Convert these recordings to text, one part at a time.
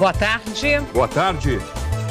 Boa tarde. Boa tarde.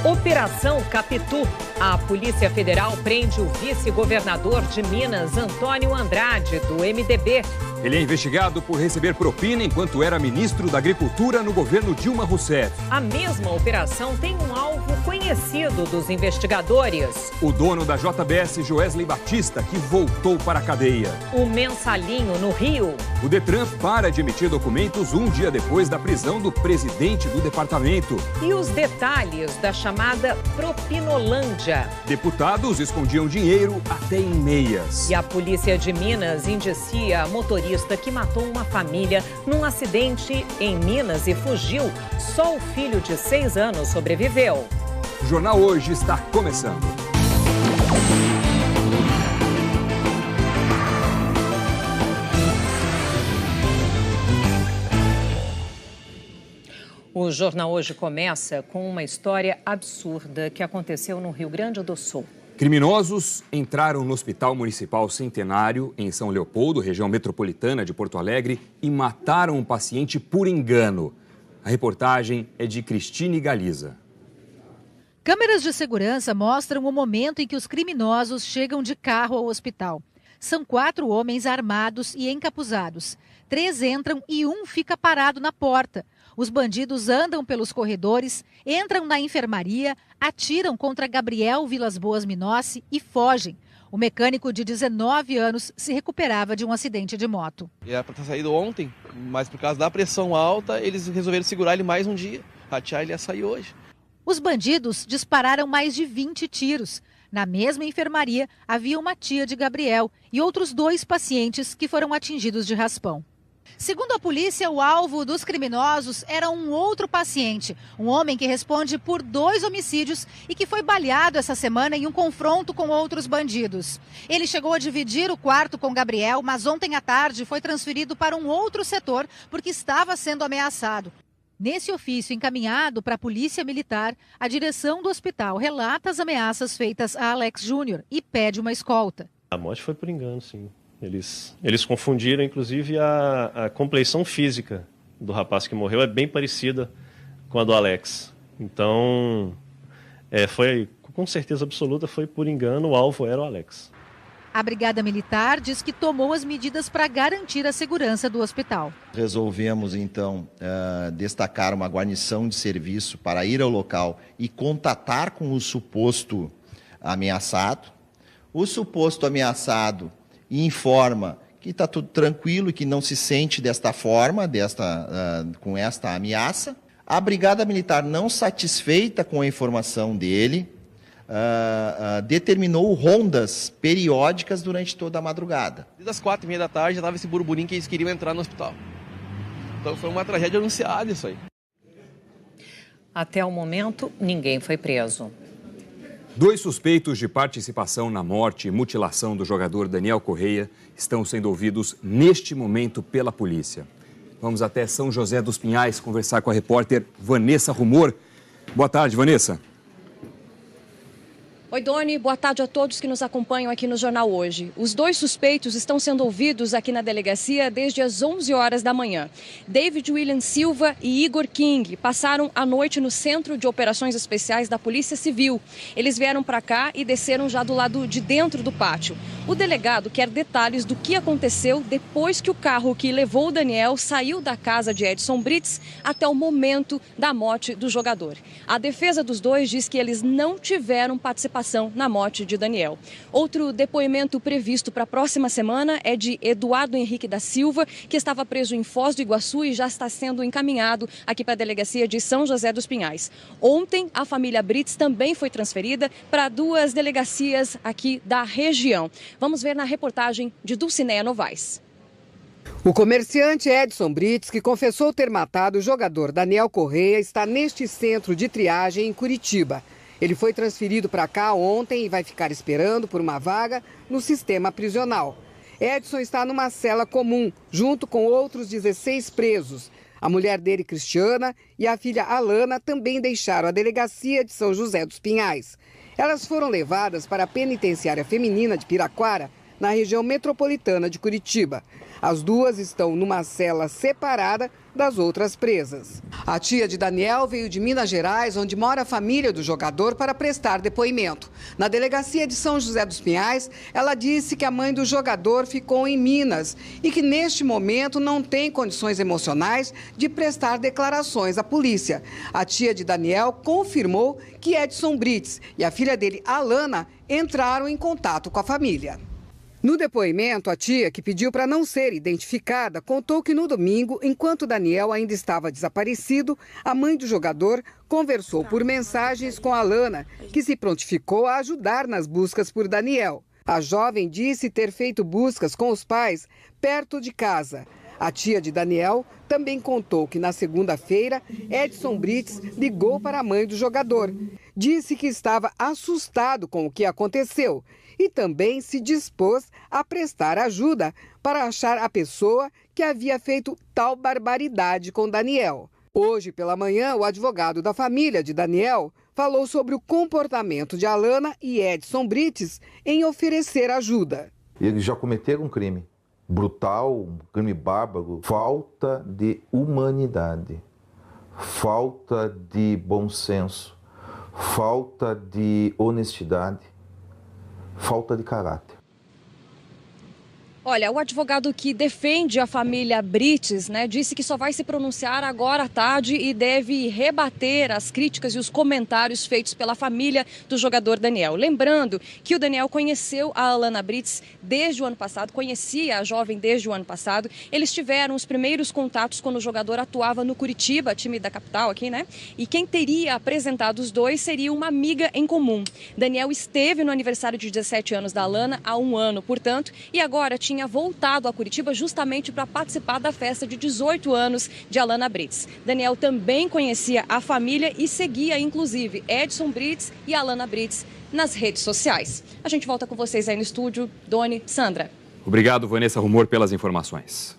Operação Capitu. A Polícia Federal prende o vice-governador de Minas, Antônio Andrade, do MDB. Ele é investigado por receber propina enquanto era ministro da Agricultura no governo Dilma Rousseff. A mesma operação tem um alvo conhecido dos investigadores. O dono da JBS, Joesley Batista, que voltou para a cadeia. O mensalinho no Rio. O Detran para de emitir documentos um dia depois da prisão do presidente do departamento. E os detalhes da chamada Propinolândia. Deputados escondiam dinheiro até em meias. E a polícia de Minas indicia a motorista que matou uma família num acidente em Minas e fugiu. Só o filho de 6 anos sobreviveu. O Jornal Hoje está começando. O Jornal Hoje começa com uma história absurda que aconteceu no Rio Grande do Sul. Criminosos entraram no Hospital Municipal Centenário, em São Leopoldo, região metropolitana de Porto Alegre, e mataram um paciente por engano. A reportagem é de Cristine Galiza. Câmeras de segurança mostram o momento em que os criminosos chegam de carro ao hospital. São 4 homens armados e encapuzados. 3 entram e 1 fica parado na porta. Os bandidos andam pelos corredores, entram na enfermaria, atiram contra Gabriel Vilas Boas Minossi e fogem. O mecânico de 19 anos se recuperava de um acidente de moto. Era para ter saído ontem, mas por causa da pressão alta, eles resolveram segurar ele mais um dia. Ratear ele ia sair hoje. Os bandidos dispararam mais de 20 tiros. Na mesma enfermaria, havia uma tia de Gabriel e outros 2 pacientes que foram atingidos de raspão. Segundo a polícia, o alvo dos criminosos era um outro paciente, um homem que responde por 2 homicídios e que foi baleado essa semana em um confronto com outros bandidos. Ele chegou a dividir o quarto com Gabriel, mas ontem à tarde foi transferido para um outro setor porque estava sendo ameaçado. Nesse ofício encaminhado para a Polícia Militar, a direção do hospital relata as ameaças feitas a Alex Júnior e pede uma escolta. A morte foi por engano, sim. Eles confundiram, inclusive, a compleição física do rapaz que morreu é bem parecida com a do Alex. Então, foi com certeza absoluta, foi por engano, o alvo era o Alex. A Brigada Militar diz que tomou as medidas para garantir a segurança do hospital. Resolvemos, então, destacar uma guarnição de serviço para ir ao local e contatar com o suposto ameaçado. O suposto ameaçado informa que está tudo tranquilo e que não se sente desta forma, com esta ameaça. A Brigada Militar, não satisfeita com a informação dele, determinou rondas periódicas durante toda a madrugada. Desde as 4h30 da tarde já estava esse burburinho que eles queriam entrar no hospital. Então foi uma tragédia anunciada isso aí. Até o momento, ninguém foi preso. 2 suspeitos de participação na morte e mutilação do jogador Daniel Correia estão sendo ouvidos neste momento pela polícia. Vamos até São José dos Pinhais conversar com a repórter Vanessa Rumor. Boa tarde, Vanessa. Oi, Doni. Boa tarde a todos que nos acompanham aqui no Jornal Hoje. Os 2 suspeitos estão sendo ouvidos aqui na delegacia desde as 11 horas da manhã. David William Silva e Igor King passaram a noite no Centro de Operações Especiais da Polícia Civil. Eles vieram para cá e desceram já do lado de dentro do pátio. O delegado quer detalhes do que aconteceu depois que o carro que levou o Daniel saiu da casa de Edson Brits até o momento da morte do jogador. A defesa dos 2 diz que eles não tiveram participação na morte de Daniel. Outro depoimento previsto para a próxima semana é de Eduardo Henrique da Silva, que estava preso em Foz do Iguaçu e já está sendo encaminhado aqui para a delegacia de São José dos Pinhais. Ontem, a família Brits também foi transferida para 2 delegacias aqui da região. Vamos ver na reportagem de Dulcineia Novaes. O comerciante Edson Brits, que confessou ter matado o jogador Daniel Correia, está neste centro de triagem em Curitiba. Ele foi transferido para cá ontem e vai ficar esperando por uma vaga no sistema prisional. Edson está numa cela comum, junto com outros 16 presos. A mulher dele, Cristiana, e a filha Alana também deixaram a delegacia de São José dos Pinhais. Elas foram levadas para a penitenciária feminina de Piraquara na região metropolitana de Curitiba. As duas estão numa cela separada das outras presas. A tia de Daniel veio de Minas Gerais, onde mora a família do jogador, para prestar depoimento. Na delegacia de São José dos Pinhais, ela disse que a mãe do jogador ficou em Minas e que neste momento não tem condições emocionais de prestar declarações à polícia. A tia de Daniel confirmou que Edson Brites e a filha dele, Alana, entraram em contato com a família. No depoimento, a tia, que pediu para não ser identificada, contou que no domingo, enquanto Daniel ainda estava desaparecido, a mãe do jogador conversou por mensagens com Alana, que se prontificou a ajudar nas buscas por Daniel. A jovem disse ter feito buscas com os pais perto de casa. A tia de Daniel também contou que na segunda-feira, Edson Brites ligou para a mãe do jogador. Disse que estava assustado com o que aconteceu e também se dispôs a prestar ajuda para achar a pessoa que havia feito tal barbaridade com Daniel. Hoje pela manhã, o advogado da família de Daniel falou sobre o comportamento de Alana e Edson Brites em oferecer ajuda. Eles já cometeram um crime brutal, um crime bárbaro, falta de humanidade, falta de bom senso, falta de honestidade, falta de caráter. Olha, o advogado que defende a família Brites, disse que só vai se pronunciar agora à tarde e deve rebater as críticas e os comentários feitos pela família do jogador Daniel. Lembrando que o Daniel conheceu a Alana Brites desde o ano passado, conhecia a jovem desde o ano passado. Eles tiveram os primeiros contatos quando o jogador atuava no Curitiba, time da capital aqui, E quem teria apresentado os dois seria uma amiga em comum. Daniel esteve no aniversário de 17 anos da Alana há um ano, portanto, e agora tinha voltado a Curitiba justamente para participar da festa de 18 anos de Alana Brites. Daniel também conhecia a família e seguia, inclusive, Edson Brites e Alana Brites nas redes sociais. A gente volta com vocês aí no estúdio. Doni, Sandra. Obrigado, Vanessa Rumor, pelas informações.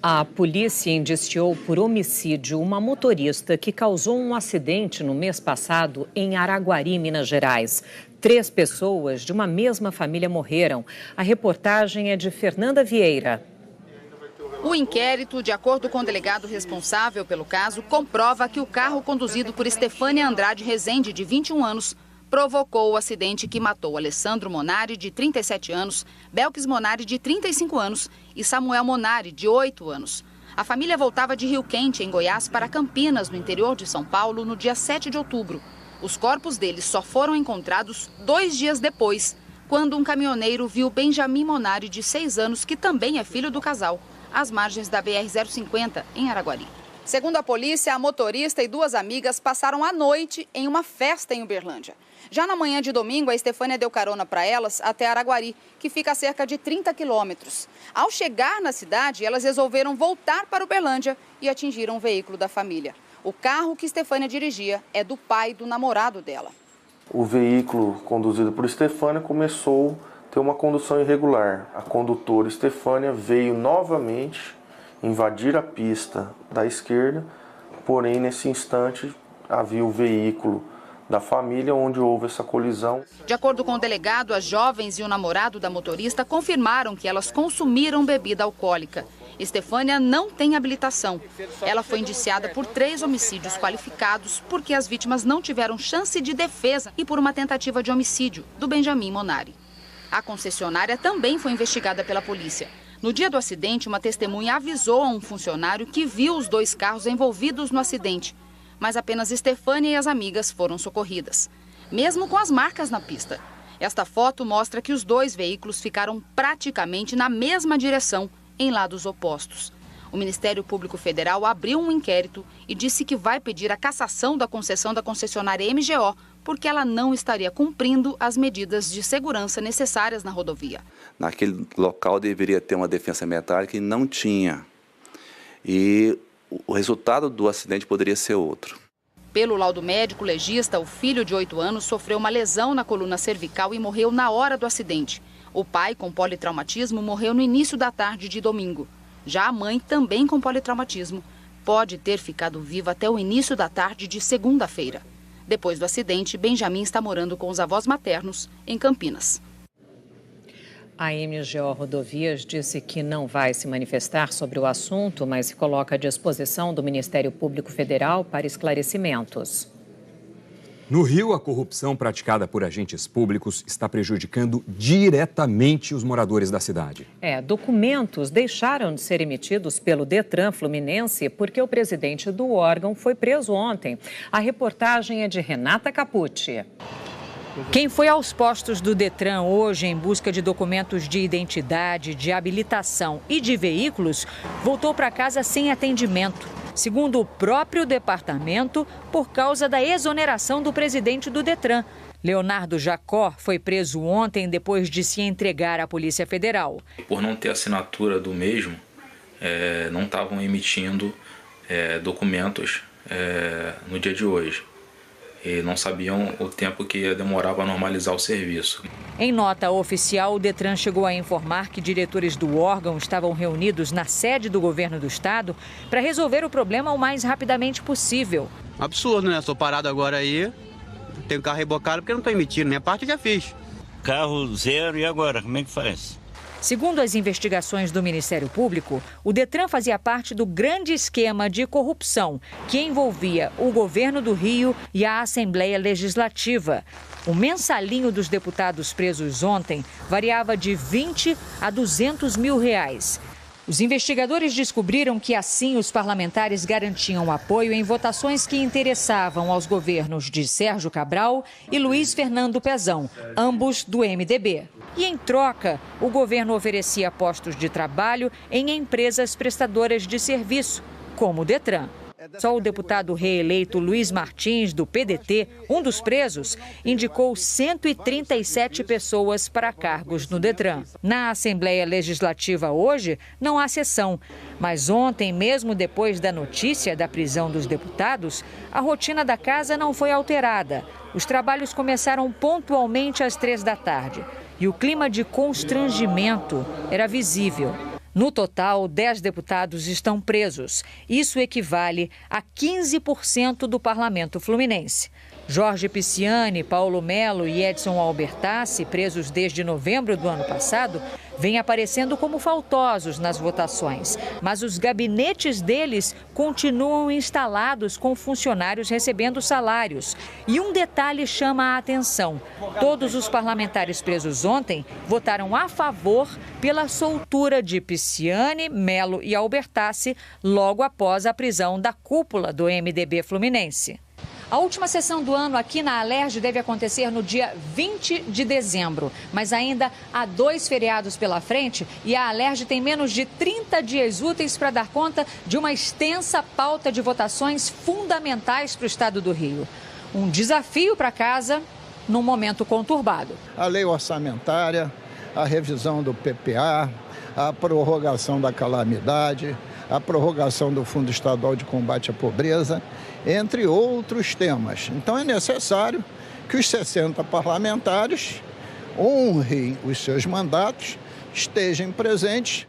A polícia indiciou por homicídio uma motorista que causou um acidente no mês passado em Araguari, Minas Gerais. 3 pessoas de uma mesma família morreram. A reportagem é de Fernanda Vieira. O inquérito, de acordo com o delegado responsável pelo caso, comprova que o carro conduzido por Estefânia Andrade Rezende, de 21 anos, provocou o acidente que matou Alessandro Monari, de 37 anos, Belkis Monari, de 35 anos e Samuel Monari, de 8 anos. A família voltava de Rio Quente, em Goiás, para Campinas, no interior de São Paulo, no dia 7 de outubro. Os corpos deles só foram encontrados 2 dias depois, quando um caminhoneiro viu Benjamin Monari, de 6 anos, que também é filho do casal, às margens da BR-050, em Araguari. Segundo a polícia, a motorista e 2 amigas passaram a noite em uma festa em Uberlândia. Já na manhã de domingo, a Estefânia deu carona para elas até Araguari, que fica a cerca de 30 quilômetros. Ao chegar na cidade, elas resolveram voltar para Uberlândia e atingiram o veículo da família. O carro que Estefânia dirigia é do pai do namorado dela. O veículo conduzido por Estefânia começou a ter uma condução irregular. A condutora Estefânia veio novamente invadir a pista da esquerda, porém nesse instante havia o veículo da família onde houve essa colisão. De acordo com o delegado, as jovens e o namorado da motorista confirmaram que elas consumiram bebida alcoólica. Estefânia não tem habilitação. Ela foi indiciada por 3 homicídios qualificados porque as vítimas não tiveram chance de defesa e por uma tentativa de homicídio do Benjamin Monari. A concessionária também foi investigada pela polícia. No dia do acidente, uma testemunha avisou a um funcionário que viu os 2 carros envolvidos no acidente. Mas apenas Estefânia e as amigas foram socorridas, mesmo com as marcas na pista. Esta foto mostra que os 2 veículos ficaram praticamente na mesma direção, em lados opostos. O Ministério Público Federal abriu um inquérito e disse que vai pedir a cassação da concessão da concessionária MGO, porque ela não estaria cumprindo as medidas de segurança necessárias na rodovia. Naquele local deveria ter uma defesa metálica e não tinha. E o resultado do acidente poderia ser outro. Pelo laudo médico legista, o filho de 8 anos sofreu uma lesão na coluna cervical e morreu na hora do acidente. O pai, com politraumatismo, morreu no início da tarde de domingo. Já a mãe, também com politraumatismo, pode ter ficado viva até o início da tarde de segunda-feira. Depois do acidente, Benjamin está morando com os avós maternos em Campinas. A MGO Rodovias disse que não vai se manifestar sobre o assunto, mas se coloca à disposição do Ministério Público Federal para esclarecimentos. No Rio, a corrupção praticada por agentes públicos está prejudicando diretamente os moradores da cidade. Documentos deixaram de ser emitidos pelo Detran Fluminense porque o presidente do órgão foi preso ontem. A reportagem é de Renata Capucci. Quem foi aos postos do Detran hoje em busca de documentos de identidade, de habilitação e de veículos, voltou para casa sem atendimento. Segundo o próprio departamento, por causa da exoneração do presidente do Detran. Leonardo Jacó foi preso ontem depois de se entregar à Polícia Federal. Por não ter assinatura do mesmo, não estavam emitindo documentos no dia de hoje. E não sabiam o tempo que ia demorar para normalizar o serviço. Em nota oficial, o Detran chegou a informar que diretores do órgão estavam reunidos na sede do governo do estado para resolver o problema o mais rapidamente possível. Absurdo, né? Sou parado agora aí, tenho carro rebocado porque não estou emitindo, minha parte já fiz. Carro zero, e agora? Como é que faz? Segundo as investigações do Ministério Público, o Detran fazia parte do grande esquema de corrupção que envolvia o governo do Rio e a Assembleia Legislativa. O mensalinho dos deputados presos ontem variava de 20 a 200 mil reais. Os investigadores descobriram que assim os parlamentares garantiam apoio em votações que interessavam aos governos de Sérgio Cabral e Luiz Fernando Pezão, ambos do MDB. E em troca, o governo oferecia postos de trabalho em empresas prestadoras de serviço, como o Detran. Só o deputado reeleito Luiz Martins, do PDT, um dos presos, indicou 137 pessoas para cargos no Detran. Na Assembleia Legislativa hoje, não há sessão. Mas ontem, mesmo depois da notícia da prisão dos deputados, a rotina da casa não foi alterada. Os trabalhos começaram pontualmente às 3 da tarde. E o clima de constrangimento era visível. No total, 10 deputados estão presos. Isso equivale a 15% do parlamento fluminense. Jorge Pisciani, Paulo Melo e Edson Albertassi, presos desde novembro do ano passado, vêm aparecendo como faltosos nas votações. Mas os gabinetes deles continuam instalados com funcionários recebendo salários. E um detalhe chama a atenção. Todos os parlamentares presos ontem votaram a favor pela soltura de Pisciani, Melo e Albertassi logo após a prisão da cúpula do MDB fluminense. A última sessão do ano aqui na Alerj deve acontecer no dia 20 de dezembro, mas ainda há 2 feriados pela frente e a Alerj tem menos de 30 dias úteis para dar conta de uma extensa pauta de votações fundamentais para o estado do Rio. Um desafio para casa num momento conturbado. A lei orçamentária, a revisão do PPA, a prorrogação da calamidade, a prorrogação do Fundo Estadual de Combate à Pobreza, entre outros temas. Então é necessário que os 60 parlamentares honrem os seus mandatos, estejam presentes.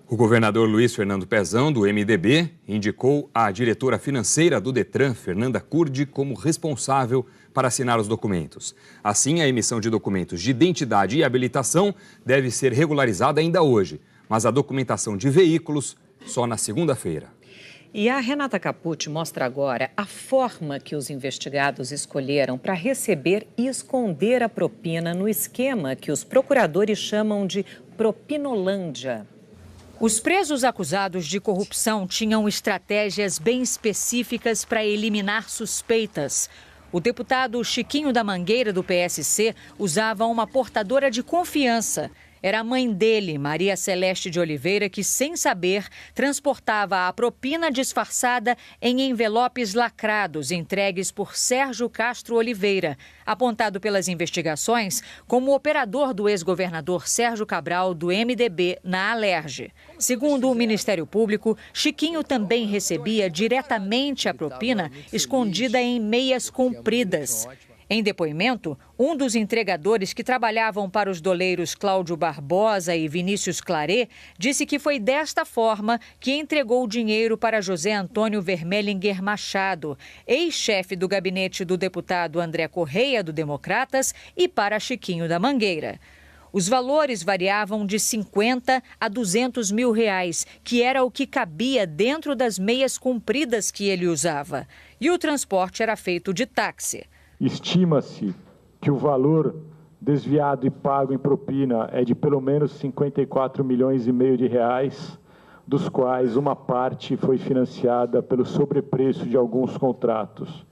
O governador Luiz Fernando Pezão, do MDB, indicou a diretora financeira do Detran, Fernanda Curdi, como responsável para assinar os documentos. Assim, a emissão de documentos de identidade e habilitação deve ser regularizada ainda hoje, mas a documentação de veículos só na segunda-feira. E a Renata Capucci mostra agora a forma que os investigados escolheram para receber e esconder a propina no esquema que os procuradores chamam de propinolândia. Os presos acusados de corrupção tinham estratégias bem específicas para eliminar suspeitas. O deputado Chiquinho da Mangueira, do PSC, usava uma portadora de confiança. Era a mãe dele, Maria Celeste de Oliveira, que, sem saber, transportava a propina disfarçada em envelopes lacrados entregues por Sérgio Castro Oliveira, apontado pelas investigações como operador do ex-governador Sérgio Cabral, do MDB, na Alerj. Segundo o Ministério Público, Chiquinho também recebia diretamente a propina escondida em meias compridas. Em depoimento, um dos entregadores que trabalhavam para os doleiros Cláudio Barbosa e Vinícius Claret disse que foi desta forma que entregou o dinheiro para José Antônio Vermelinger Machado, ex-chefe do gabinete do deputado André Correia, do Democratas, e para Chiquinho da Mangueira. Os valores variavam de 50 a 200 mil reais, que era o que cabia dentro das meias compridas que ele usava. E o transporte era feito de táxi. Estima-se que o valor desviado e pago em propina é de pelo menos 54 milhões e meio de reais, dos quais uma parte foi financiada pelo sobrepreço de alguns contratos.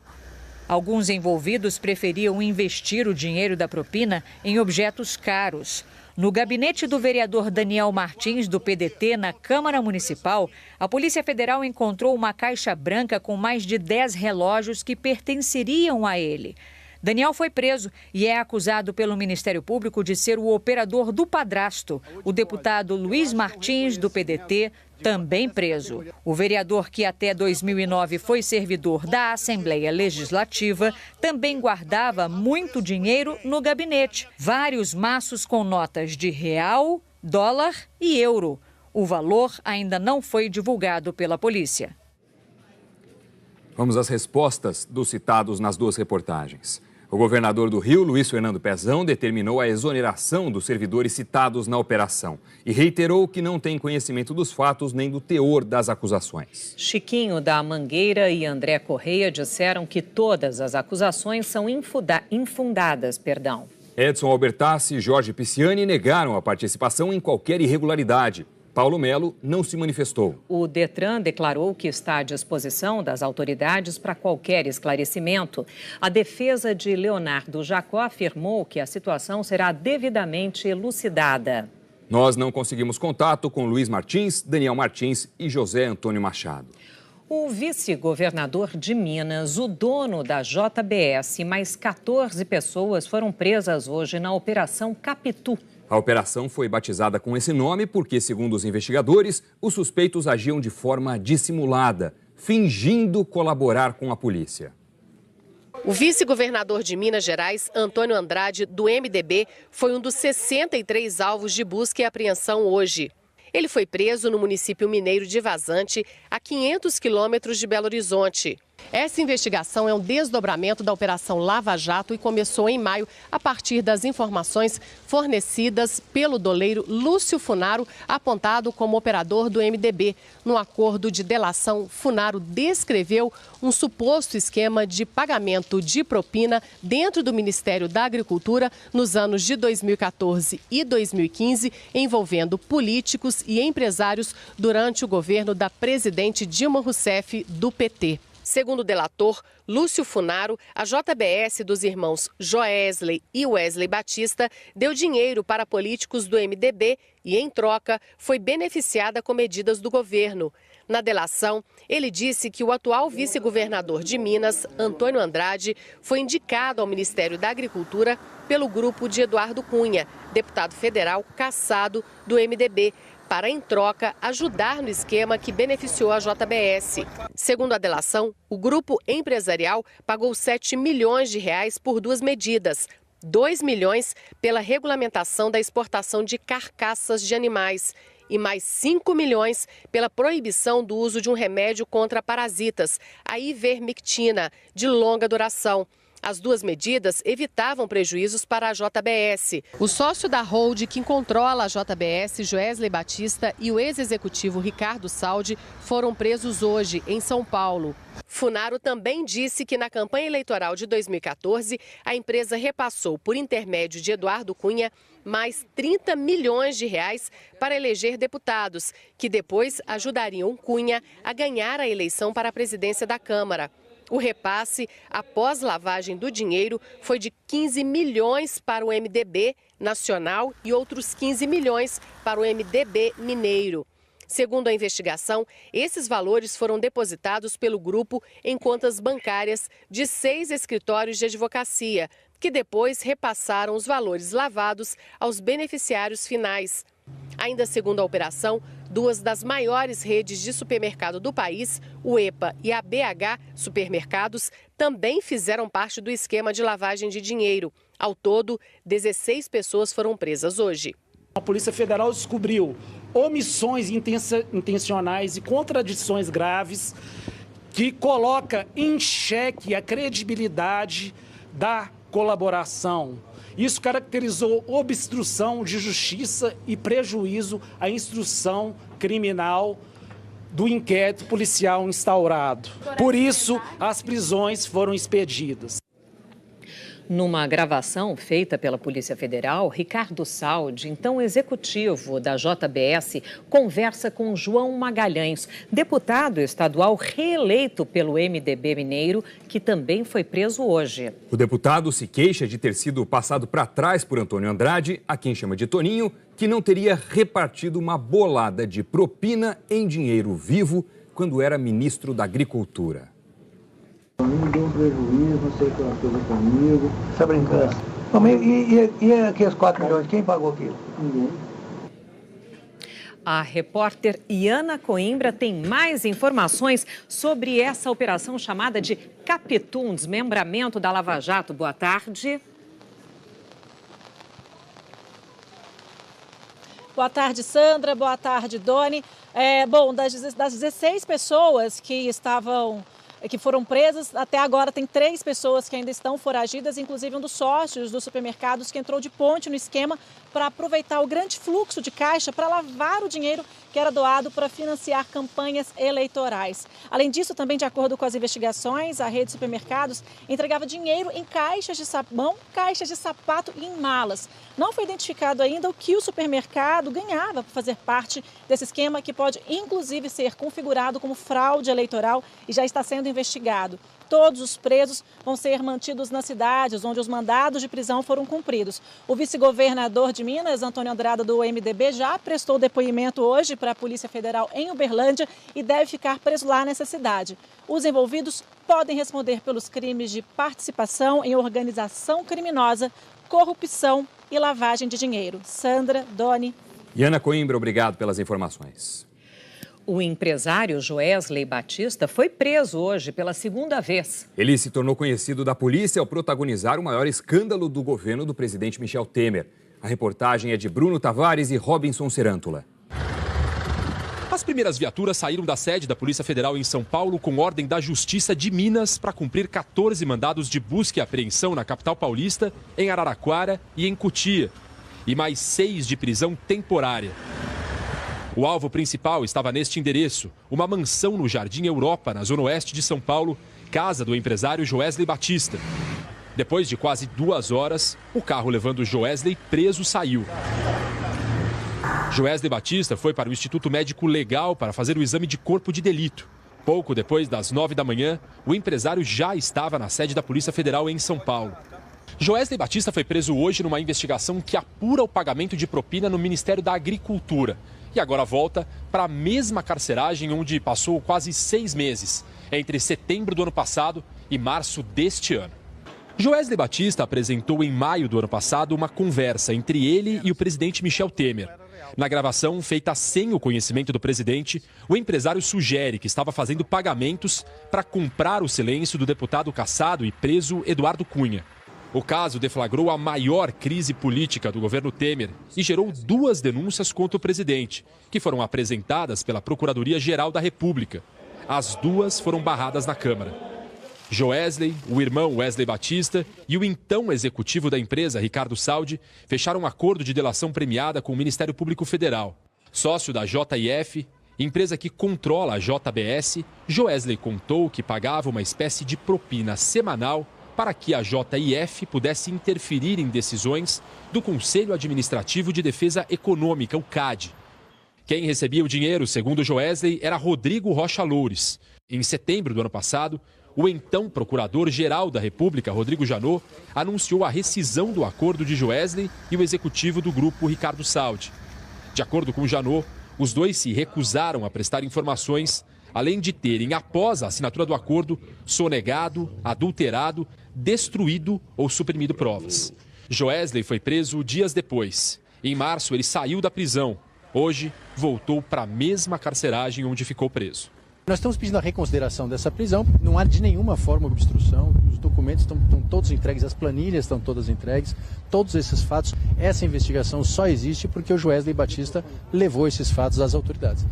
Alguns envolvidos preferiam investir o dinheiro da propina em objetos caros. No gabinete do vereador Daniel Martins, do PDT, na Câmara Municipal, a Polícia Federal encontrou uma caixa branca com mais de 10 relógios que pertenceriam a ele. Daniel foi preso e é acusado pelo Ministério Público de ser o operador do padrasto. O deputado Luiz Martins, do PDT, também preso. O vereador, que até 2009 foi servidor da Assembleia Legislativa, também guardava muito dinheiro no gabinete. Vários maços com notas de real, dólar e euro. O valor ainda não foi divulgado pela polícia. Vamos às respostas dos citados nas duas reportagens. O governador do Rio, Luiz Fernando Pezão, determinou a exoneração dos servidores citados na operação e reiterou que não tem conhecimento dos fatos nem do teor das acusações. Chiquinho da Mangueira e André Correia disseram que todas as acusações são infundadas. Edson Albertassi e Jorge Pisciani negaram a participação em qualquer irregularidade. Paulo Melo não se manifestou. O Detran declarou que está à disposição das autoridades para qualquer esclarecimento. A defesa de Leonardo Jacó afirmou que a situação será devidamente elucidada. Nós não conseguimos contato com Luiz Martins, Daniel Martins e José Antônio Machado. O vice-governador de Minas, o dono da JBS e mais 14 pessoas foram presas hoje na Operação Capitu. A operação foi batizada com esse nome porque, segundo os investigadores, os suspeitos agiam de forma dissimulada, fingindo colaborar com a polícia. O vice-governador de Minas Gerais, Antônio Andrade, do MDB, foi um dos 63 alvos de busca e apreensão hoje. Ele foi preso no município mineiro de Vazante, a 500 quilômetros de Belo Horizonte. Essa investigação é um desdobramento da Operação Lava Jato e começou em maio a partir das informações fornecidas pelo doleiro Lúcio Funaro, apontado como operador do MDB. No acordo de delação, Funaro descreveu um suposto esquema de pagamento de propina dentro do Ministério da Agricultura nos anos de 2014 e 2015, envolvendo políticos e empresários durante o governo da presidente Dilma Rousseff, do PT. Segundo o delator Lúcio Funaro, a JBS dos irmãos Joesley e Wesley Batista deu dinheiro para políticos do MDB e, em troca, foi beneficiada com medidas do governo. Na delação, ele disse que o atual vice-governador de Minas, Antônio Andrade, foi indicado ao Ministério da Agricultura pelo grupo de Eduardo Cunha, deputado federal cassado do MDB, para, em troca, ajudar no esquema que beneficiou a JBS. Segundo a delação, o grupo empresarial pagou 7 milhões de reais por duas medidas. 2 milhões pela regulamentação da exportação de carcaças de animais e mais 5 milhões pela proibição do uso de um remédio contra parasitas, a ivermectina, de longa duração. As duas medidas evitavam prejuízos para a JBS. O sócio da Hold, que controla a JBS, Joesley Batista, e o ex-executivo Ricardo Saldi foram presos hoje, em São Paulo. Funaro também disse que na campanha eleitoral de 2014, a empresa repassou, por intermédio de Eduardo Cunha, mais 30 milhões de reais para eleger deputados, que depois ajudariam Cunha a ganhar a eleição para a presidência da Câmara. O repasse, após lavagem do dinheiro, foi de 15 milhões para o MDB nacional e outros 15 milhões para o MDB mineiro. Segundo a investigação, esses valores foram depositados pelo grupo em contas bancárias de 6 escritórios de advocacia, que depois repassaram os valores lavados aos beneficiários finais. Ainda segundo a operação, duas das maiores redes de supermercado do país, o EPA e a BH Supermercados, também fizeram parte do esquema de lavagem de dinheiro. Ao todo, 16 pessoas foram presas hoje. A Polícia Federal descobriu omissões intencionais e contradições graves que coloca em xeque a credibilidade da colaboração Isso caracterizou obstrução de justiça e prejuízo à instrução criminal do inquérito policial instaurado. Por isso, as prisões foram expedidas. Numa gravação feita pela Polícia Federal, Ricardo Saldi, então executivo da JBS, conversa com João Magalhães, deputado estadual reeleito pelo MDB mineiro, que também foi preso hoje. O deputado se queixa de ter sido passado para trás por Antônio Andrade, a quem chama de Toninho, que não teria repartido uma bolada de propina em dinheiro vivo quando era ministro da Agricultura. Me deu um prejuízo, não sei o que ela fez comigo. Você está brincando? E aqueles 4 milhões, quem pagou aquilo? Ninguém. A repórter Iana Coimbra tem mais informações sobre essa operação chamada de Capitu, desmembramento da Lava Jato. Boa tarde. Boa tarde, Sandra. Boa tarde, Doni. Bom, das 16 pessoas que foram presas, até agora tem 3 pessoas que ainda estão foragidas, inclusive um dos sócios dos supermercados que entrou de ponte no esquema para aproveitar o grande fluxo de caixa para lavar o dinheiro que era doado para financiar campanhas eleitorais. Além disso, também de acordo com as investigações, a rede de supermercados entregava dinheiro em caixas de sabão, caixas de sapato e em malas. Não foi identificado ainda o que o supermercado ganhava por fazer parte desse esquema, que pode inclusive ser configurado como fraude eleitoral e já está sendo investigado. Todos os presos vão ser mantidos nas cidades onde os mandados de prisão foram cumpridos. O vice-governador de Minas, Antônio Andrade, do MDB, já prestou depoimento hoje para a Polícia Federal em Uberlândia e deve ficar preso lá nessa cidade. Os envolvidos podem responder pelos crimes de participação em organização criminosa, corrupção e lavagem de dinheiro. Sandra, Doni. Iana Coimbra, obrigado pelas informações. O empresário Joesley Batista foi preso hoje pela segunda vez. Ele se tornou conhecido da polícia ao protagonizar o maior escândalo do governo do presidente Michel Temer. A reportagem é de Bruno Tavares e Robinson Serântula. As primeiras viaturas saíram da sede da Polícia Federal em São Paulo com ordem da Justiça de Minas para cumprir 14 mandados de busca e apreensão na capital paulista, em Araraquara e em Cotia. E mais 6 de prisão temporária. O alvo principal estava neste endereço, uma mansão no Jardim Europa, na zona oeste de São Paulo, casa do empresário Joesley Batista. Depois de quase 2 horas, o carro levando Joesley preso saiu. Joesley Batista foi para o Instituto Médico Legal para fazer o exame de corpo de delito. Pouco depois das 9 da manhã, o empresário já estava na sede da Polícia Federal em São Paulo. Joesley Batista foi preso hoje numa investigação que apura o pagamento de propina no Ministério da Agricultura. E agora volta para a mesma carceragem onde passou quase 6 meses, entre setembro do ano passado e março deste ano. Joesley Batista apresentou em maio do ano passado uma conversa entre ele e o presidente Michel Temer. Na gravação, feita sem o conhecimento do presidente, o empresário sugere que estava fazendo pagamentos para comprar o silêncio do deputado cassado e preso Eduardo Cunha. O caso deflagrou a maior crise política do governo Temer e gerou 2 denúncias contra o presidente, que foram apresentadas pela Procuradoria-Geral da República. As 2 foram barradas na Câmara. Joesley, o irmão Wesley Batista e o então executivo da empresa, Ricardo Saldi, fecharam um acordo de delação premiada com o Ministério Público Federal. Sócio da JIF, empresa que controla a JBS, Joesley contou que pagava uma espécie de propina semanal para que a JIF pudesse interferir em decisões do Conselho Administrativo de Defesa Econômica, o CAD. Quem recebia o dinheiro, segundo Joesley, era Rodrigo Rocha Loures. Em setembro do ano passado, o então Procurador-Geral da República, Rodrigo Janot, anunciou a rescisão do acordo de Joesley e o executivo do grupo, Ricardo Saldi. De acordo com Janot, os 2 se recusaram a prestar informações, além de terem, após a assinatura do acordo, sonegado, adulterado, destruído ou suprimido provas. Joesley foi preso dias depois. Em março, ele saiu da prisão. Hoje, voltou para a mesma carceragem onde ficou preso. Nós estamos pedindo a reconsideração dessa prisão. Não há de nenhuma forma obstrução. Os documentos estão todos entregues, as planilhas estão todas entregues. Todos esses fatos, essa investigação só existe porque o Joesley Batista levou esses fatos às autoridades.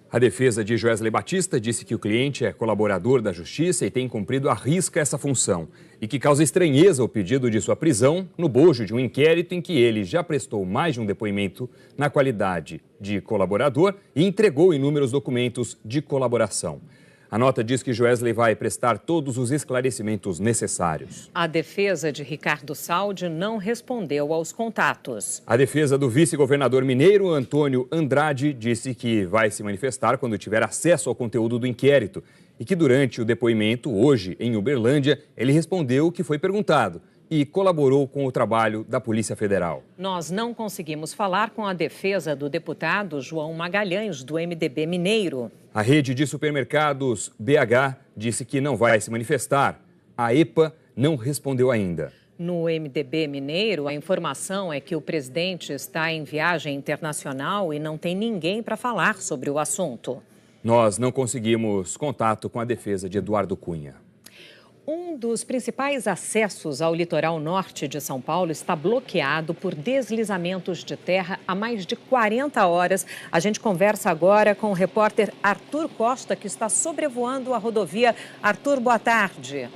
A defesa de Joesley Batista disse que o cliente é colaborador da Justiça e tem cumprido à risca essa função e que causa estranheza o pedido de sua prisão no bojo de um inquérito em que ele já prestou mais de um depoimento na qualidade de colaborador e entregou inúmeros documentos de colaboração. A nota diz que Joesley vai prestar todos os esclarecimentos necessários. A defesa de Ricardo Saldi não respondeu aos contatos. A defesa do vice-governador mineiro, Antônio Andrade, disse que vai se manifestar quando tiver acesso ao conteúdo do inquérito e que durante o depoimento, hoje, em Uberlândia, ele respondeu o que foi perguntado e colaborou com o trabalho da Polícia Federal. Nós não conseguimos falar com a defesa do deputado João Magalhães, do MDB mineiro. A rede de supermercados BH disse que não vai se manifestar. A EPA não respondeu ainda. No MDB mineiro, a informação é que o presidente está em viagem internacional e não tem ninguém para falar sobre o assunto. Nós não conseguimos contato com a defesa de Eduardo Cunha. Um dos principais acessos ao litoral norte de São Paulo está bloqueado por deslizamentos de terra há mais de 40 horas. A gente conversa agora com o repórter Arthur Costa, que está sobrevoando a rodovia. Arthur, boa tarde.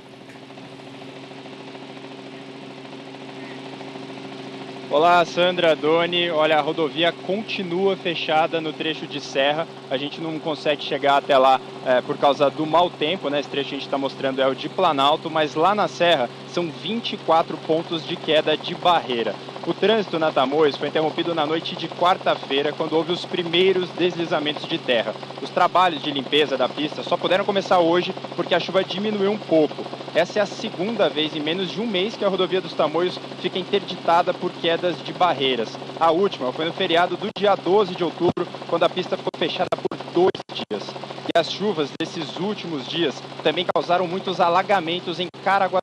Olá, Sandra, Doni. Olha, a rodovia continua fechada no trecho de serra. A gente não consegue chegar até lá por causa do mau tempo, né? Esse trecho que a gente está mostrando é o de Planalto, mas lá na serra são 24 pontos de queda de barreira. O trânsito na Tamoios foi interrompido na noite de quarta-feira, quando houve os primeiros deslizamentos de terra. Os trabalhos de limpeza da pista só puderam começar hoje porque a chuva diminuiu um pouco. Essa é a segunda vez em menos de um mês que a rodovia dos Tamoios fica interditada por quedas de barreiras. A última foi no feriado do dia 12 de outubro, quando a pista ficou fechada por 2 dias. E as chuvas desses últimos dias também causaram muitos alagamentos em Caraguatatuba.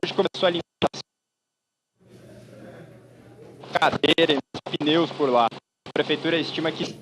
Hoje começou a limpar cadeira e pneus por lá. A prefeitura estima que...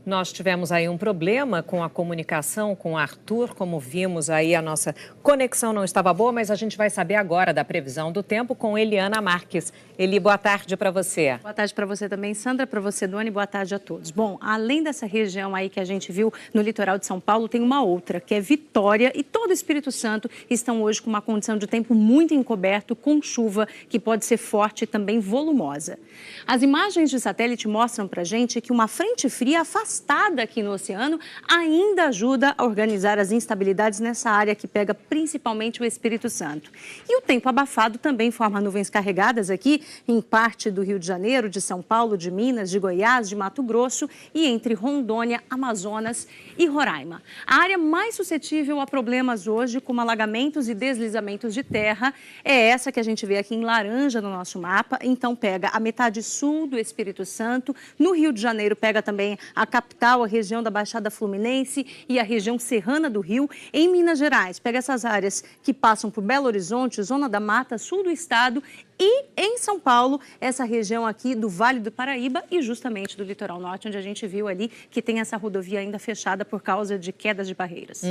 Nós tivemos aí um problema com a comunicação com o Arthur, como vimos aí a nossa conexão não estava boa, mas a gente vai saber agora da previsão do tempo com Eliana Marques. Eli, boa tarde para você. Boa tarde para você também, Sandra, para você, Doni, boa tarde a todos. Bom, além dessa região aí que a gente viu no litoral de São Paulo, tem uma outra, que é Vitória e todo o Espírito Santo estão hoje com uma condição de tempo muito encoberto, com chuva que pode ser forte e também volumosa. As imagens de satélite mostram para a gente que uma frente fria afastada aqui no oceano ainda ajuda a organizar as instabilidades nessa área que pega principalmente o Espírito Santo. E o tempo abafado também forma nuvens carregadas aqui em parte do Rio de Janeiro, de São Paulo, de Minas, de Goiás, de Mato Grosso e entre Rondônia, Amazonas e Roraima. A área mais suscetível a problemas hoje, como alagamentos e deslizamentos de terra, é essa que a gente vê aqui em laranja no nosso mapa. Então pega a metade sul do Espírito Santo, no Rio de Janeiro pega também a capital, a região da Baixada Fluminense e a região serrana do Rio. Em Minas Gerais, pega essas áreas que passam por Belo Horizonte, Zona da Mata, sul do estado e em São Paulo, essa região aqui do Vale do Paraíba e justamente do litoral norte, onde a gente viu ali que tem essa rodovia ainda fechada por causa de quedas de barreiras.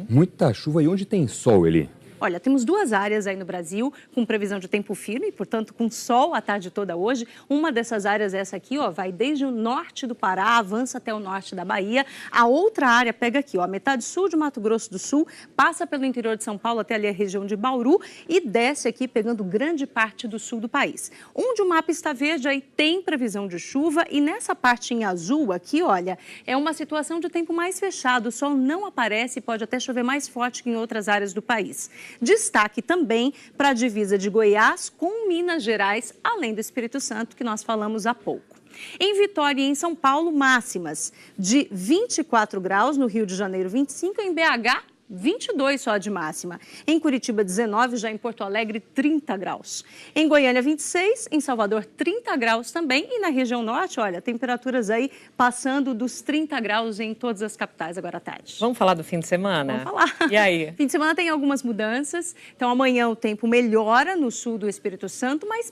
Muita chuva e onde tem sol, Eli? Olha, temos duas áreas aí no Brasil com previsão de tempo firme, portanto, com sol a tarde toda hoje. Uma dessas áreas é essa aqui, ó, vai desde o norte do Pará, avança até o norte da Bahia. A outra área pega aqui, ó, metade sul de Mato Grosso do Sul, passa pelo interior de São Paulo até ali a região de Bauru e desce aqui pegando grande parte do sul do país. Onde o mapa está verde, aí tem previsão de chuva e nessa parte em azul aqui, olha, é uma situação de tempo mais fechado. O sol não aparece e pode até chover mais forte que em outras áreas do país. Destaque também para a divisa de Goiás com Minas Gerais, além do Espírito Santo, que nós falamos há pouco. Em Vitória e em São Paulo, máximas de 24 graus, no Rio de Janeiro 25, em BH 22 só de máxima. Em Curitiba 19, já em Porto Alegre 30 graus. Em Goiânia 26, em Salvador 30 graus também e na região norte, olha, temperaturas aí passando dos 30 graus em todas as capitais agora à tarde. Vamos falar do fim de semana? Vamos falar. E aí? Fim de semana tem algumas mudanças, então amanhã o tempo melhora no sul do Espírito Santo, mas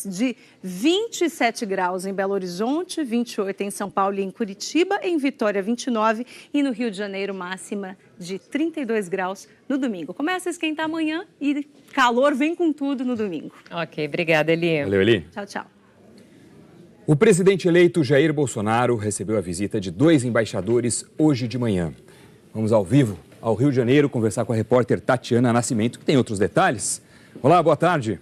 De 27 graus em Belo Horizonte, 28 em São Paulo e em Curitiba, em Vitória 29 e no Rio de Janeiro máxima de 32 graus no domingo. Começa a esquentar amanhã e calor vem com tudo no domingo. Ok, obrigada, Eli. Valeu, Eli. Tchau, tchau. O presidente eleito Jair Bolsonaro recebeu a visita de 2 embaixadores hoje de manhã. Vamos ao vivo ao Rio de Janeiro conversar com a repórter Tatiana Nascimento, que tem outros detalhes. Olá, boa tarde.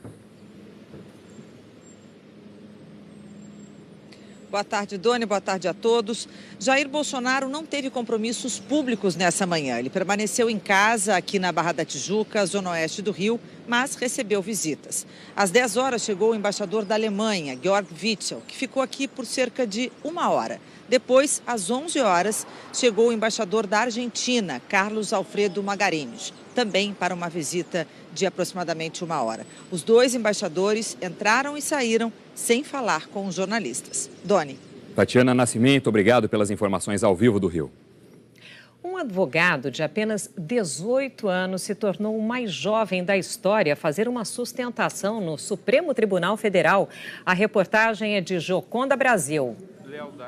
Boa tarde, Doni. Boa tarde a todos. Jair Bolsonaro não teve compromissos públicos nessa manhã. Ele permaneceu em casa aqui na Barra da Tijuca, zona oeste do Rio, mas recebeu visitas. Às 10 horas chegou o embaixador da Alemanha, Georg Witzel, que ficou aqui por cerca de 1 hora. Depois, às 11 horas, chegou o embaixador da Argentina, Carlos Alfredo Magarinhos, também para uma visita de aproximadamente 1 hora. Os 2 embaixadores entraram e saíram sem falar com os jornalistas. Doni. Tatiana Nascimento, obrigado pelas informações ao vivo do Rio. Um advogado de apenas 18 anos se tornou o mais jovem da história a fazer uma sustentação no Supremo Tribunal Federal. A reportagem é de Joconda Brasil.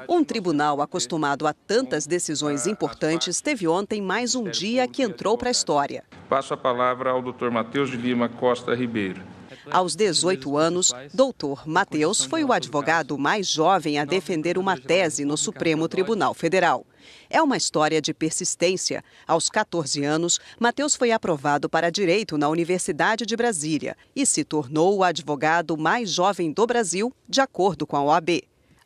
Um tribunal acostumado a tantas decisões importantes teve ontem mais um dia que entrou para a história. Passo a palavra ao Dr. Matheus de Lima Costa Ribeiro. Aos 18 anos, Dr. Matheus foi o advogado mais jovem a defender uma tese no Supremo Tribunal Federal. É uma história de persistência. Aos 14 anos, Matheus foi aprovado para Direito na Universidade de Brasília e se tornou o advogado mais jovem do Brasil, de acordo com a OAB.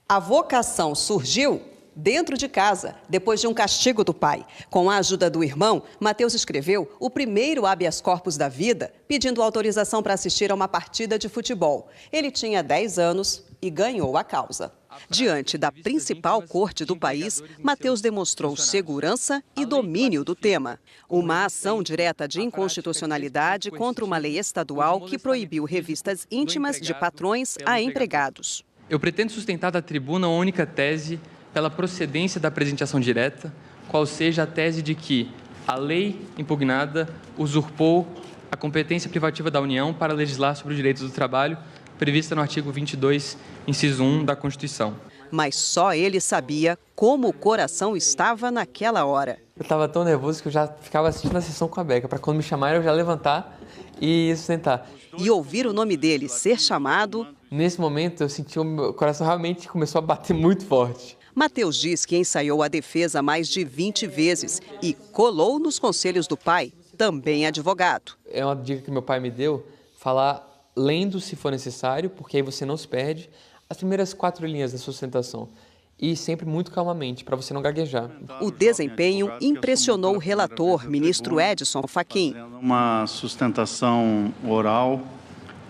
A vocação surgiu dentro de casa, depois de um castigo do pai. Com a ajuda do irmão, Matheus escreveu o primeiro habeas corpus da vida, pedindo autorização para assistir a uma partida de futebol. Ele tinha 10 anos e ganhou a causa. Diante da principal corte do país, Matheus demonstrou segurança e domínio do tema. Uma ação direta de inconstitucionalidade contra uma lei estadual que proibiu revistas íntimas de patrões a empregados. Eu pretendo sustentar da tribuna uma única tese pela procedência da apresentação direta, qual seja a tese de que a lei impugnada usurpou a competência privativa da União para legislar sobre os direitos do trabalho, prevista no artigo 22, inciso 1 da Constituição. Mas só ele sabia como o coração estava naquela hora. Eu estava tão nervoso que eu já ficava assistindo a sessão com a Beca, para quando me chamarem eu já levantar e sustentar. E ouvir o nome dele ser chamado... Nesse momento eu senti o meu coração realmente começou a bater muito forte. Matheus diz que ensaiou a defesa mais de 20 vezes e colou nos conselhos do pai, também advogado. É uma dica que meu pai me deu, falar lendo se for necessário, porque aí você não se perde, as primeiras 4 linhas da sustentação. E sempre muito calmamente, para você não gaguejar. O desempenho impressionou o relator, ministro Edson Fachin. Uma sustentação oral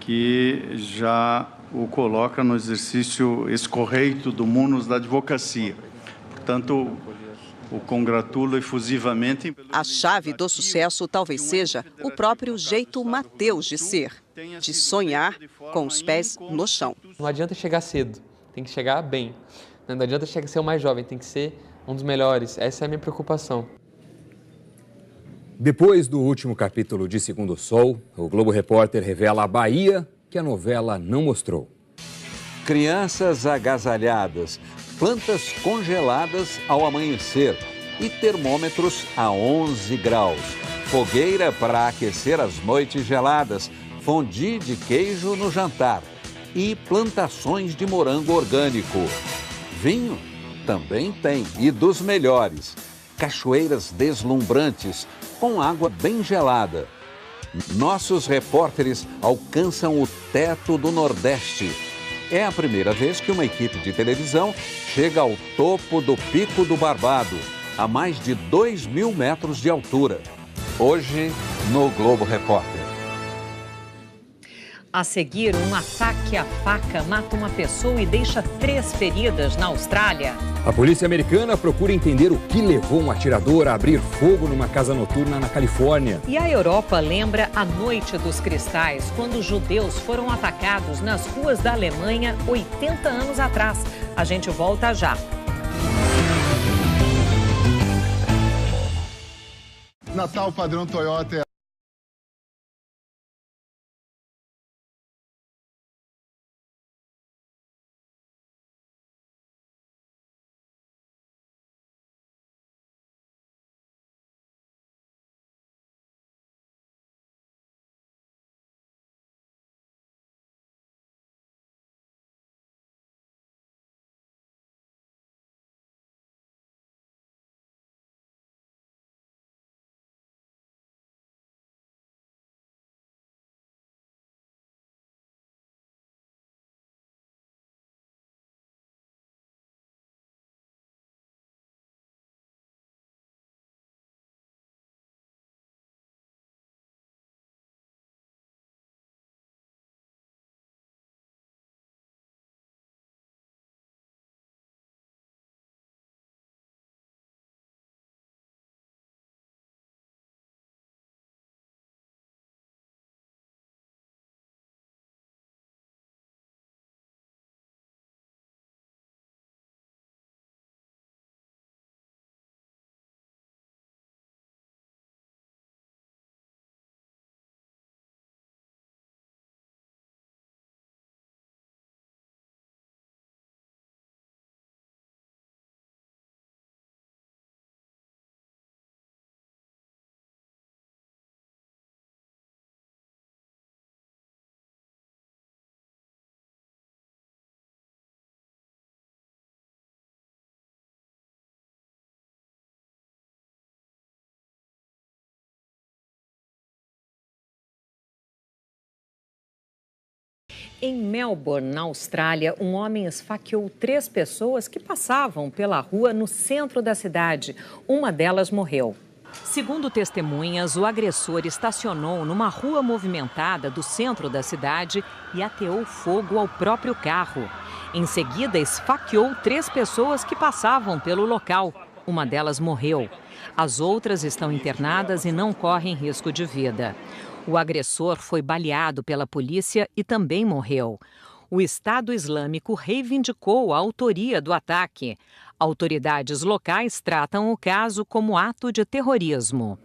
que já o coloca no exercício escorreito do munus da advocacia. Portanto, o congratulo efusivamente. A chave do sucesso talvez seja o próprio jeito Matheus de ser, de sonhar com os pés no chão. Não adianta chegar cedo, tem que chegar bem. Não adianta ser o mais jovem, tem que ser um dos melhores. Essa é a minha preocupação. Depois do último capítulo de Segundo Sol, o Globo Repórter revela a Bahia que a novela não mostrou. Crianças agasalhadas, plantas congeladas ao amanhecer e termômetros a 11 graus. Fogueira para aquecer as noites geladas, fondue de queijo no jantar e plantações de morango orgânico. Vinho também tem, e dos melhores. Cachoeiras deslumbrantes, com água bem gelada. Nossos repórteres alcançam o teto do Nordeste. É a primeira vez que uma equipe de televisão chega ao topo do Pico do Barbado, a mais de 2.000 metros de altura. Hoje, no Globo Repórter. A seguir, um ataque à faca mata uma pessoa e deixa 3 feridas na Austrália. A polícia americana procura entender o que levou um atirador a abrir fogo numa casa noturna na Califórnia. E a Europa lembra a Noite dos Cristais, quando os judeus foram atacados nas ruas da Alemanha 80 anos atrás. A gente volta já. Natal padrão Toyota é Em Melbourne, na Austrália, um homem esfaqueou 3 pessoas que passavam pela rua no centro da cidade. Uma delas morreu. Segundo testemunhas, o agressor estacionou numa rua movimentada do centro da cidade e ateou fogo ao próprio carro. Em seguida, esfaqueou 3 pessoas que passavam pelo local. Uma delas morreu. As outras estão internadas e não correm risco de vida. O agressor foi baleado pela polícia e também morreu. O Estado Islâmico reivindicou a autoria do ataque. Autoridades locais tratam o caso como ato de terrorismo.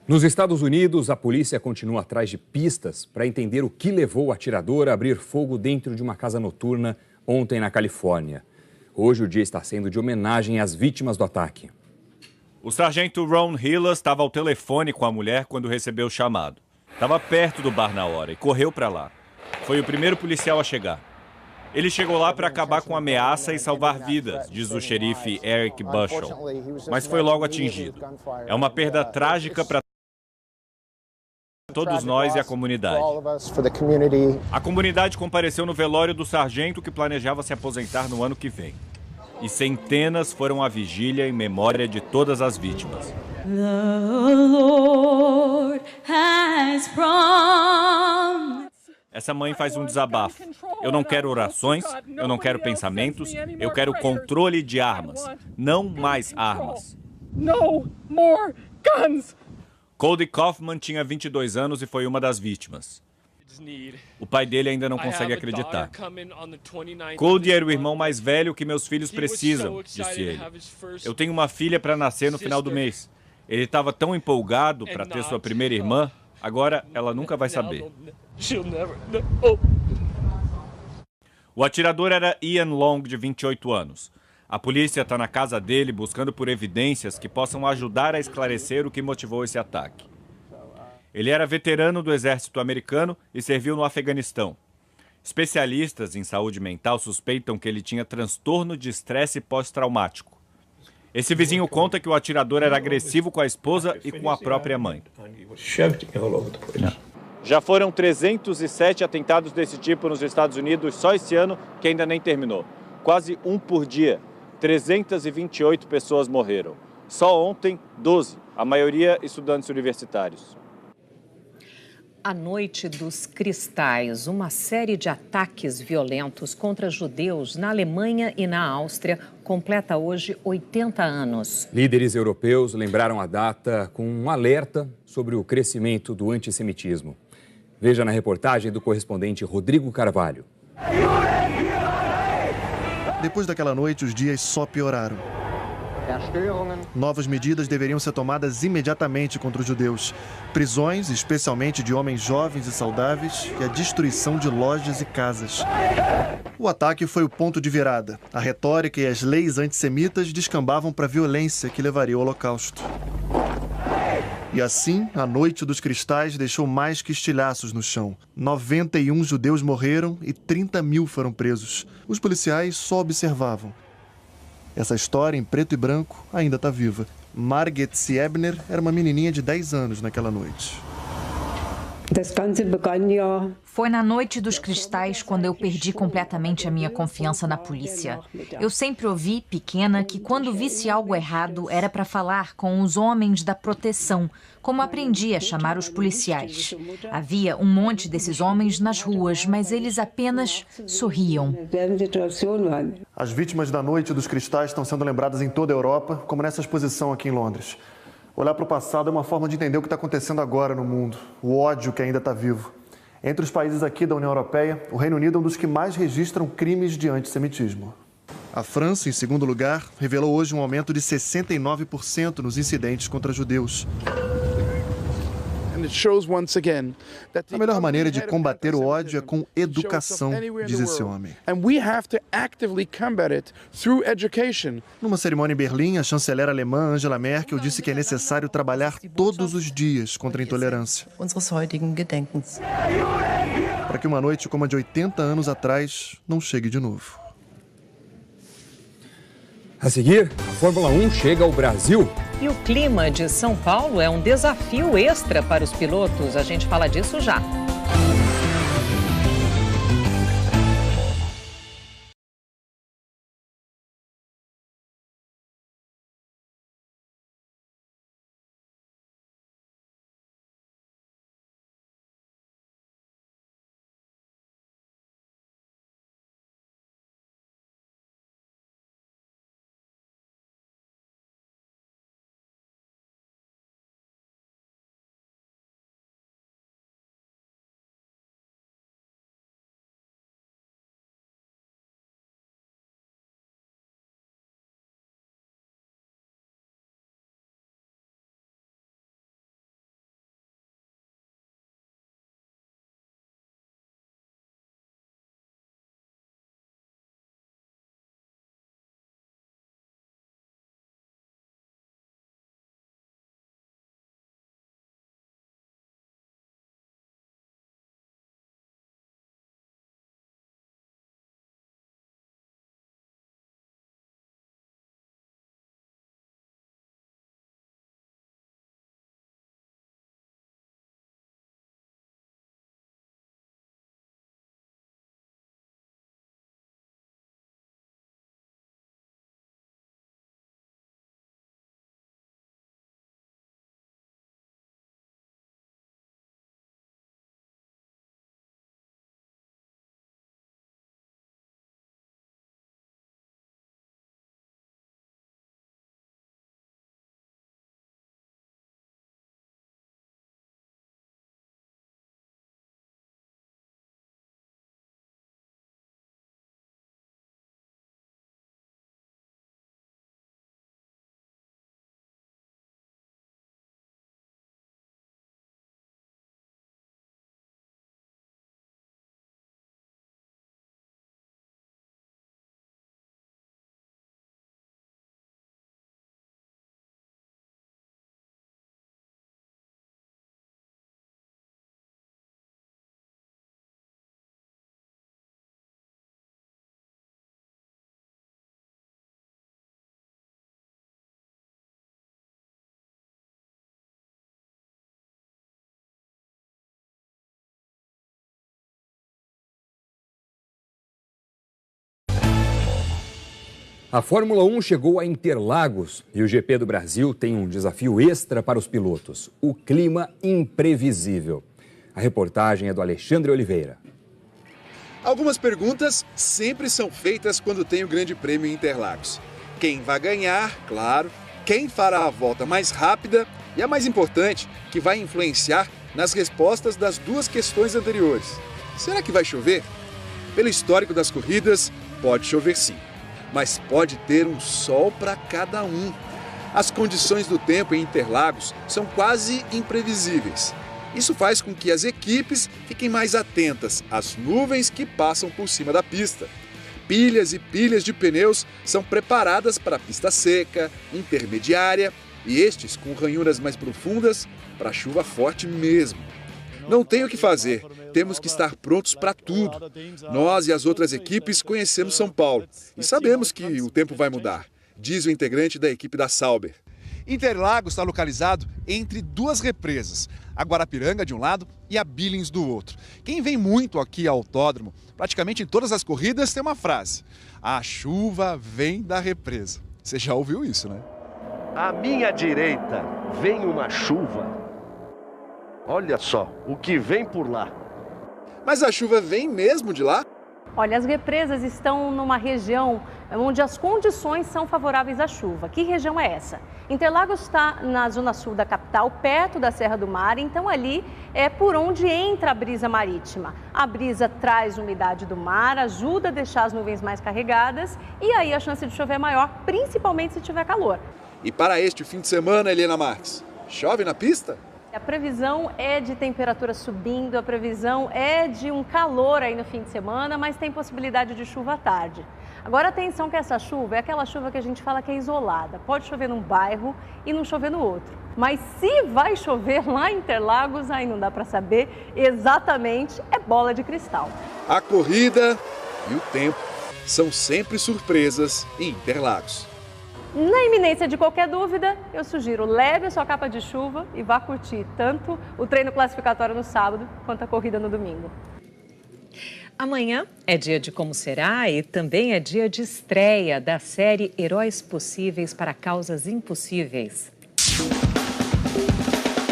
Nos Estados Unidos, a polícia continua atrás de pistas para entender o que levou o atirador a abrir fogo dentro de uma casa noturna ontem na Califórnia. Hoje o dia está sendo de homenagem às vítimas do ataque. O sargento Ron Hillas estava ao telefone com a mulher quando recebeu o chamado. Estava perto do bar na hora e correu para lá. Foi o primeiro policial a chegar. Ele chegou lá para acabar com a ameaça e salvar vidas, diz o xerife Eric Bushell. Mas foi logo atingido. É uma perda trágica para todos nós e a comunidade. A comunidade compareceu no velório do sargento que planejava se aposentar no ano que vem. E centenas foram à vigília em memória de todas as vítimas. Essa mãe faz um desabafo. Eu não quero orações, eu não quero pensamentos, eu quero controle de armas. Não mais armas. No more guns! Cody Kaufman tinha 22 anos e foi uma das vítimas. O pai dele ainda não consegue acreditar. Cody era o irmão mais velho que meus filhos precisam, disse ele. Eu tenho uma filha para nascer no final do mês. Ele estava tão empolgado para ter sua primeira irmã, agora ela nunca vai saber. O atirador era Ian Long, de 28 anos. A polícia está na casa dele buscando por evidências que possam ajudar a esclarecer o que motivou esse ataque. Ele era veterano do exército americano e serviu no Afeganistão. Especialistas em saúde mental suspeitam que ele tinha transtorno de estresse pós-traumático. Esse vizinho conta que o atirador era agressivo com a esposa e com a própria mãe. Já foram 307 atentados desse tipo nos Estados Unidos só esse ano, que ainda nem terminou. Quase um por dia. 328 pessoas morreram. Só ontem, 12, a maioria estudantes universitários. A Noite dos Cristais, uma série de ataques violentos contra judeus na Alemanha e na Áustria, completa hoje 80 anos. Líderes europeus lembraram a data com um alerta sobre o crescimento do antissemitismo. Veja na reportagem do correspondente Rodrigo Carvalho. Depois daquela noite, os dias só pioraram. Novas medidas deveriam ser tomadas imediatamente contra os judeus. Prisões, especialmente de homens jovens e saudáveis, e a destruição de lojas e casas. O ataque foi o ponto de virada. A retórica e as leis antissemitas descambavam para a violência que levaria ao Holocausto. E assim, a Noite dos Cristais deixou mais que estilhaços no chão. 91 judeus morreram e 30 mil foram presos. Os policiais só observavam. Essa história, em preto e branco, ainda está viva. Margit Siebner era uma menininha de 10 anos naquela noite. Foi na Noite dos Cristais quando eu perdi completamente a minha confiança na polícia. Eu sempre ouvi, pequena, que quando visse algo errado era para falar com os homens da proteção, como aprendi a chamar os policiais. Havia um monte desses homens nas ruas, mas eles apenas sorriam. As vítimas da Noite dos Cristais estão sendo lembradas em toda a Europa, como nessa exposição aqui em Londres. Olhar para o passado é uma forma de entender o que está acontecendo agora no mundo, o ódio que ainda está vivo. Entre os países aqui da União Europeia, o Reino Unido é um dos que mais registram crimes de antissemitismo. A França, em segundo lugar, revelou hoje um aumento de 69% nos incidentes contra judeus. A melhor maneira de combater o ódio é com educação, diz esse homem. Numa cerimônia em Berlim, a chanceler alemã Angela Merkel disse que é necessário trabalhar todos os dias contra a intolerância. Para que uma noite como a de 80 anos atrás não chegue de novo. A seguir, a Fórmula 1 chega ao Brasil. E o clima de São Paulo é um desafio extra para os pilotos. A gente fala disso já. A Fórmula 1 chegou a Interlagos e o GP do Brasil tem um desafio extra para os pilotos: o clima imprevisível. A reportagem é do Alexandre Oliveira. Algumas perguntas sempre são feitas quando tem o Grande Prêmio em Interlagos. Quem vai ganhar, claro, quem fará a volta mais rápida e a mais importante, que vai influenciar nas respostas das duas questões anteriores. Será que vai chover? Pelo histórico das corridas, pode chover sim, mas pode ter um sol para cada um. As condições do tempo em Interlagos são quase imprevisíveis. Isso faz com que as equipes fiquem mais atentas às nuvens que passam por cima da pista. Pilhas e pilhas de pneus são preparadas para a pista seca, intermediária e estes com ranhuras mais profundas para chuva forte mesmo. Não tem o que fazer, temos que estar prontos para tudo. Nós e as outras equipes conhecemos São Paulo e sabemos que o tempo vai mudar, diz o integrante da equipe da Sauber. Interlagos está localizado entre duas represas, a Guarapiranga de um lado e a Billings do outro. Quem vem muito aqui ao autódromo, praticamente em todas as corridas, tem uma frase: a chuva vem da represa. Você já ouviu isso, né? À minha direita vem uma chuva. Olha só o que vem por lá. Mas a chuva vem mesmo de lá? Olha, as represas estão numa região onde as condições são favoráveis à chuva. Que região é essa? Interlagos está na zona sul da capital, perto da Serra do Mar, então ali é por onde entra a brisa marítima. A brisa traz umidade do mar, ajuda a deixar as nuvens mais carregadas e aí a chance de chover é maior, principalmente se tiver calor. E para este fim de semana, Helena Marques, chove na pista? A previsão é de temperatura subindo, a previsão é de um calor aí no fim de semana, mas tem possibilidade de chuva à tarde. Agora atenção que essa chuva é aquela chuva que a gente fala que é isolada. Pode chover num bairro e não chover no outro. Mas se vai chover lá em Interlagos, aí não dá para saber exatamente, é bola de cristal. A corrida e o tempo são sempre surpresas em Interlagos. Na iminência de qualquer dúvida, eu sugiro leve a sua capa de chuva e vá curtir tanto o treino classificatório no sábado quanto a corrida no domingo. Amanhã é dia de Como Será e também é dia de estreia da série Heróis Possíveis para Causas Impossíveis.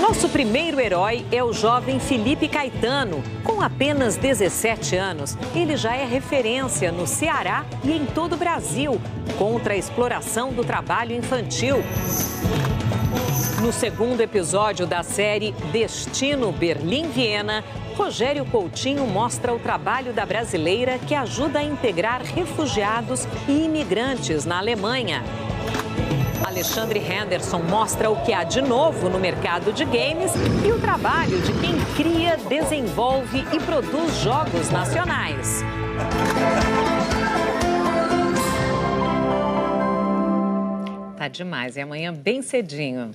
Nosso primeiro herói é o jovem Felipe Caetano. Com apenas 17 anos, ele já é referência no Ceará e em todo o Brasil contra a exploração do trabalho infantil. No segundo episódio da série Destino Berlim-Viena, Rogério Coutinho mostra o trabalho da brasileira que ajuda a integrar refugiados e imigrantes na Alemanha. Alexandre Henderson mostra o que há de novo no mercado de games e o trabalho de quem cria, desenvolve e produz jogos nacionais. Tá demais, é amanhã bem cedinho.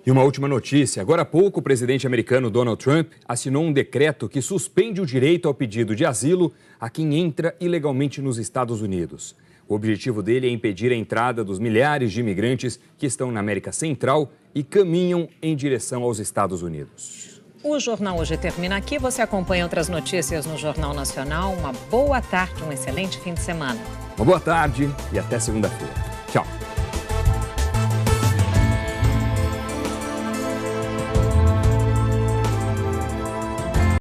E uma última notícia. Agora há pouco, o presidente americano Donald Trump assinou um decreto que suspende o direito ao pedido de asilo a quem entra ilegalmente nos Estados Unidos. O objetivo dele é impedir a entrada dos milhares de imigrantes que estão na América Central e caminham em direção aos Estados Unidos. O Jornal Hoje termina aqui. Você acompanha outras notícias no Jornal Nacional. Uma boa tarde, um excelente fim de semana. Uma boa tarde e até segunda-feira.